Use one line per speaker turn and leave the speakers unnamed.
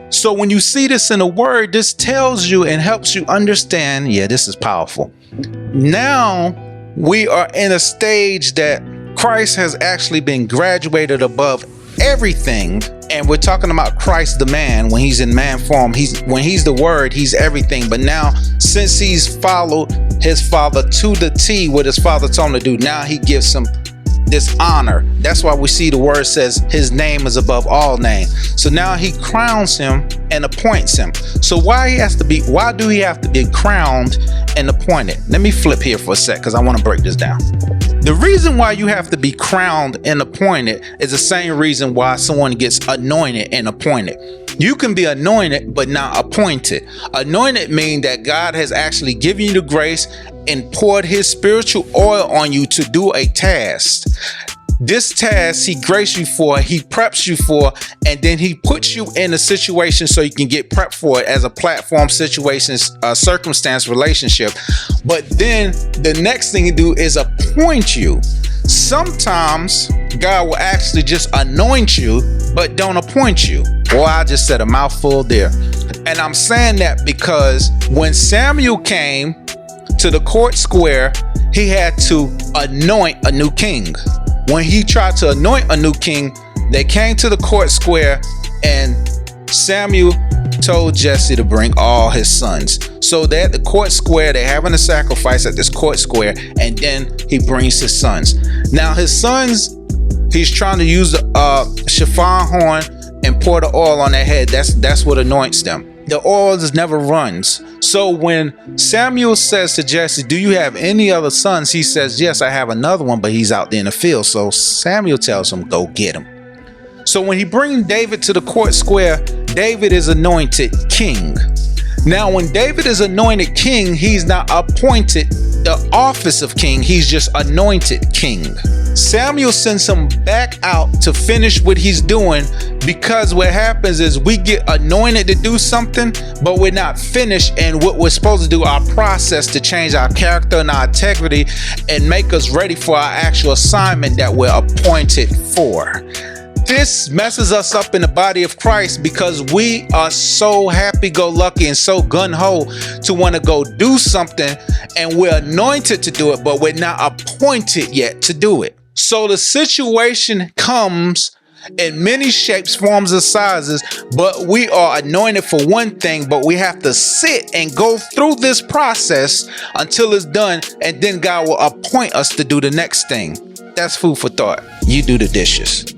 So when you see this in the word, this tells you and helps you understand, yeah, this is powerful. Now we are in a stage that Christ has actually been graduated above everything. And we're talking about Christ, the man, when he's in man form, when he's the word, he's everything. But now, since he's followed his father to the T, what his father told him to do, now he gives him this honor. That's why we see the word says his name is above all names. So now he crowns him and appoints him. So why do he have to be crowned and appointed? Let me flip here for a sec, because I want to break this down. The reason why you have to be crowned and appointed is the same reason why someone gets anointed and appointed. You can be anointed but not appointed. Anointed means that God has actually given you the grace and poured his spiritual oil on you to do a task. This task he graced you for, he preps you for, and then he puts you in a situation so you can get prepped for it as a platform, situation, circumstance, relationship. But then the next thing he do is appoint you. Sometimes God will actually just anoint you, but don't appoint you. Boy, I just said a mouthful there. And I'm saying that because when Samuel came to the court square, he had to anoint a new king. When he tried to anoint a new king, they came to the court square and Samuel told Jesse to bring all his sons. So they're at the court square, they're having a sacrifice at this court square, and then he brings his sons. Now his sons, he's trying to use the shofar horn and pour the oil on their head. That's what anoints them. The oil just never runs. So when Samuel says to Jesse, do you have any other sons? He says, yes, I have another one, but he's out there in the field. So Samuel tells him, go get him. So when he brings David to the court square, David is anointed king. Now, when David is anointed king, he's not appointed the office of king. He's just anointed king. Samuel sends him back out to finish what he's doing, because what happens is we get anointed to do something, but we're not finished in what we're supposed to do, our process to change our character and our integrity and make us ready for our actual assignment that we're appointed for. This messes us up in the body of Christ because we are so happy-go-lucky and so gung-ho to want to go do something, and we're anointed to do it, but we're not appointed yet to do it. So the situation comes in many shapes, forms, and sizes, but we are anointed for one thing, but we have to sit and go through this process until it's done, and then God will appoint us to do the next thing. That's food for thought. You do the dishes.